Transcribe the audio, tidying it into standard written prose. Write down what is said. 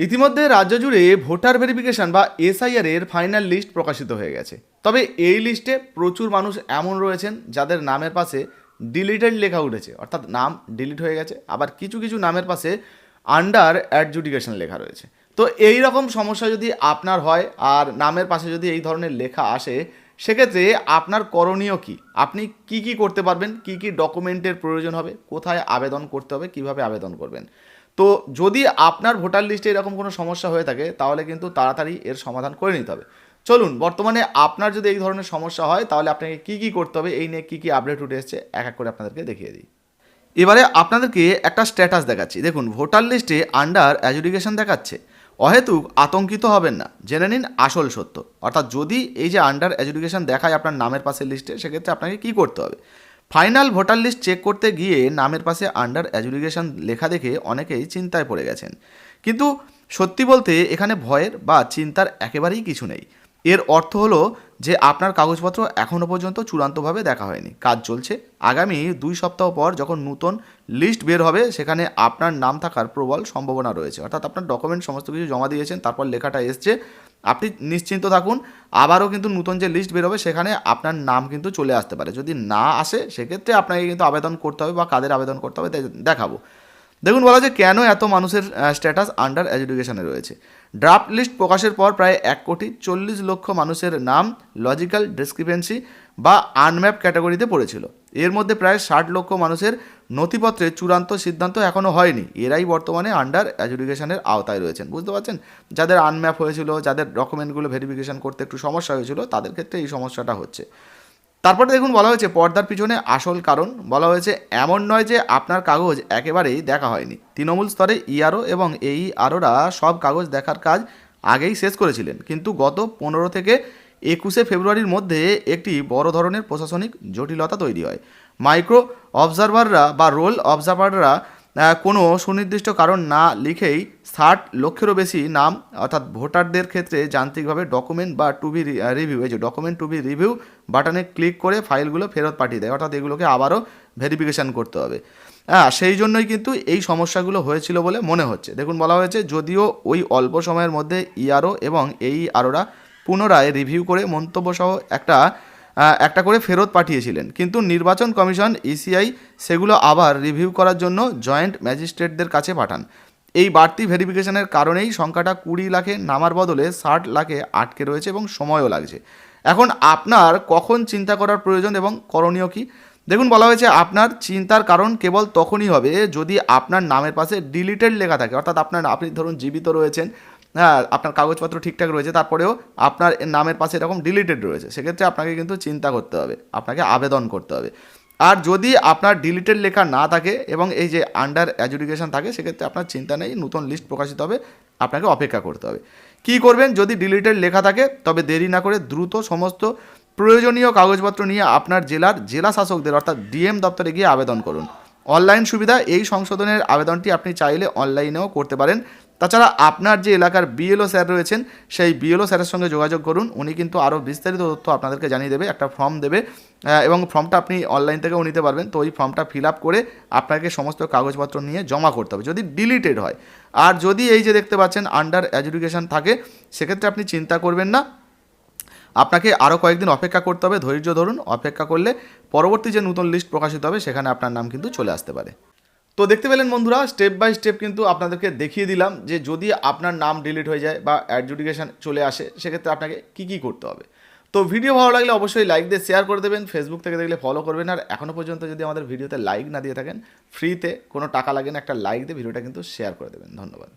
ইতিমধ্যে রাজ্য জুড়ে ভোটার ভেরিফিকেশন বা এসআইআর এর ফাইনাল লিস্ট প্রকাশিত হয়ে গেছে। তবে এই লিস্টে প্রচুর মানুষ এমন রয়েছেন যাদের নামের পাশে ডিলিটেড লেখা উঠেছে, অর্থাৎ নাম ডিলিট হয়ে গেছে। আবার কিছু কিছু নামের পাশে আন্ডার অ্যাডজুডিকেশন লেখা রয়েছে। তো এই রকম সমস্যা যদি আপনার হয় আর নামের পাশে যদি এই ধরনের লেখা আসে, সেক্ষেত্রে আপনার করণীয় কি, আপনি কি কি করতে পারবেন, কি কি ডকুমেন্টের প্রয়োজন হবে, কোথায় আবেদন করতে হবে, কিভাবে আবেদন করবেন। তো যদি আপনার ভোটার লিস্টে এরকম কোনো সমস্যা হয়ে থাকে তাহলে কিন্তু তাড়াতাড়ি এর সমাধান করে নিতে হবে। চলুন, বর্তমানে আপনার যদি এই ধরনের সমস্যা হয় তাহলে আপনাকে কি কি করতে হবে, এই নিয়ে কি কি আপডেট উঠে এসেছে এক এক করে আপনাদেরকে দেখিয়ে দিই। এবারে আপনাদেরকে একটা স্ট্যাটাস দেখাচ্ছি। দেখুন, ভোটার লিস্টে আন্ডার অ্যাডজুডিকেশন দেখাচ্ছে। অহেতুক আতঙ্কিত হবেন না, জেনে নিন আসল সত্য। অর্থাৎ যদি এই যে আন্ডার অ্যাডজুডিকেশন দেখায় আপনার নামের পাশের লিস্টে, সেক্ষেত্রে আপনাকে কী করতে হবে। ফাইনাল ভোটার লিস্ট চেক করতে গিয়ে নামের পাশে আন্ডার অ্যাডজুডিকেশন লেখা দেখে অনেকেই চিন্তায় পড়ে গেছেন। কিন্তু সত্যি বলতে এখানে ভয়ের বা চিন্তার একেবারেই কিছু নেই। এর অর্থ হলো যে আপনার কাগজপত্র এখনও পর্যন্ত চূড়ান্তভাবে দেখা হয়নি, কাজ চলছে। আগামী 2 সপ্তাহ পর যখন নতুন লিস্ট বের হবে, সেখানে আপনার নাম থাকার প্রবল সম্ভাবনা রয়েছে। অর্থাৎ আপনার ডকুমেন্ট সমস্ত কিছু জমা দিয়েছেন, তারপর লেখাটা এসছে, আপনি নিশ্চিন্ত থাকুন। আবারও কিন্তু নতুন যে লিস্ট বের হবে সেখানে আপনার নাম কিন্তু চলে আসতে পারে। যদি না আসে সেক্ষেত্রে আপনাকে কিন্তু আবেদন করতে হবে, বা কাদের আবেদন করতে হবে দেখাবো। দেখুন, বলা যে কেন এত মানুষের স্ট্যাটাস আন্ডার এডুকেশনে রয়েছে। ড্রাফট লিস্ট প্রকাশের পর প্রায় 1,40,00,000 মানুষের নাম লজিক্যাল ডিসক্রিপেন্সি বা আনম্যাপ ক্যাটাগরিতে পড়েছিল। এর মধ্যে প্রায় 60 লক্ষ মানুষের নথিপত্রে চূড়ান্ত সিদ্ধান্ত এখনও হয়নি। এরাই বর্তমানে আন্ডার এডুকেশনের আওতায় রয়েছেন। বুঝতে পারছেন? যাদের আনম্যাপ হয়েছিল, যাদের ডকুমেন্টগুলো ভেরিফিকেশন করতে একটু সমস্যা হয়েছিল, তাদের ক্ষেত্রে এই সমস্যাটা হচ্ছে। তারপরে দেখুন, বলা হয়েছে পর্দার পিছনে আসল কারণ। বলা হয়েছে এমন নয় যে আপনার কাগজ একেবারেই দেখা হয়নি। তৃণমূল স্তরে ইআরও এবং AEROরা সব কাগজ দেখার কাজ আগেই শেষ করেছিলেন, কিন্তু গত 15 থেকে 21 ফেব্রুয়ারির মধ্যে একটি বড় ধরনের প্রশাসনিক জটিলতা তৈরি হয়। মাইক্রো অবজারভাররা বা রোল অবজারভাররা কোনো সুনির্দিষ্ট কারণ না লিখেই 60 লক্ষেরও বেশি নাম, অর্থাৎ ভোটারদের ক্ষেত্রে যান্ত্রিকভাবে ডকুমেন্ট বা টু বি রিভিউ, এই যে ডকুমেন্ট টু বি রিভিউ বাটনে ক্লিক করে ফাইলগুলো ফেরত পাঠিয়ে দেয়। অর্থাৎ এগুলোকে আবারও ভেরিফিকেশান করতে হবে। সেই জন্যই কিন্তু এই সমস্যাগুলো হয়েছিল বলে মনে হচ্ছে। দেখুন, বলা হয়েছে যদিও ওই অল্প সময়ের মধ্যে ইআরও এবং AEROরা পুনরায় রিভিউ করে মন্তব্যসহ একটা করে ফেরত পাঠিয়েছিলেন, কিন্তু নির্বাচন কমিশন ECI সেগুলো আবার রিভিউ করার জন্য জয়েন্ট ম্যাজিস্ট্রেটদের কাছে পাঠান। এই বাড়তি ভেরিফিকেশনের কারণেই সংখ্যাটা 20 লাখে নামার বদলে 60 লাখে আটকে রয়েছে এবং সময়ও লাগছে। এখন আপনার কখন চিন্তা করার প্রয়োজন এবং করণীয় কী? দেখুন, বলা হয়েছে আপনার চিন্তার কারণ কেবল তখনই হবে যদি আপনার নামের পাশে ডিলিটেড লেখা থাকে। অর্থাৎ আপনি ধরুন জীবিত রয়েছেন, হ্যাঁ, আপনার কাগজপত্র ঠিকঠাক রয়েছে, তারপরেও আপনার নামের পাশে এরকম ডিলিটেড রয়েছে, সেক্ষেত্রে আপনাকে কিন্তু চিন্তা করতে হবে, আপনাকে আবেদন করতে হবে। আর যদি আপনার ডিলিটেড লেখা না থাকে এবং এই যে আন্ডার অ্যাডজুডিকেশন থাকে, সেক্ষেত্রে আপনার চিন্তা নেই, নতুন লিস্ট প্রকাশিত হবে, আপনাকে অপেক্ষা করতে হবে। কী করবেন? যদি ডিলিটেড লেখা থাকে তবে দেরি না করে দ্রুত সমস্ত প্রয়োজনীয় কাগজপত্র নিয়ে আপনার জেলা শাসকদের অর্থাৎ DM দপ্তরে গিয়ে আবেদন করুন। অনলাইন সুবিধা, এই সংশোধনের আবেদনটি আপনি চাইলে অনলাইনেও করতে পারেন। তাছাড়া আপনার যে এলাকার BLO স্যার রয়েছেন, সেই BLO স্যারের সঙ্গে যোগাযোগ করুন। উনি কিন্তু আরও বিস্তারিত তথ্য আপনাদেরকে জানিয়ে দেবে। একটা ফর্ম দেবে এবং ফর্মটা আপনি অনলাইন থেকেও নিতে পারবেন। তো ওই ফর্মটা ফিল আপ করে আপনাকে সমস্ত কাগজপত্র নিয়ে জমা করতে হবে যদি ডিলিটেড হয়। আর যদি এই যে দেখতে পাচ্ছেন আন্ডার অ্যাডজুডিকেশন থাকে, সেক্ষেত্রে আপনি চিন্তা করবেন না, আপনাকে আরও কয়েকদিন অপেক্ষা করতে হবে। ধৈর্য ধরুন, অপেক্ষা করলে পরবর্তী যে নতুন লিস্ট প্রকাশিত হবে সেখানে আপনার নাম কিন্তু চলে আসতে পারে। তো দেখতে পেলেন বন্ধুরা, স্টেপ বাই স্টেপ কিন্তু আপনাদেরকে দেখিয়ে দিলাম যে যদি আপনার নাম ডিলিট হয়ে যায় বা অ্যাডজুডিকেশন চলে আসে, সেক্ষেত্রে আপনাকে কী কী করতে হবে। তো ভিডিও ভালো লাগলে অবশ্যই লাইক দিয়ে শেয়ার করে দেবেন, ফেসবুক থেকে দেখলে ফলো করবেন। আর এখনও পর্যন্ত যদি আমাদের ভিডিওতে লাইক না দিয়ে থাকেন, ফ্রিতে কোনো টাকা লাগে না, একটা লাইক দিয়ে ভিডিওটা কিন্তু শেয়ার করে দেবেন। ধন্যবাদ।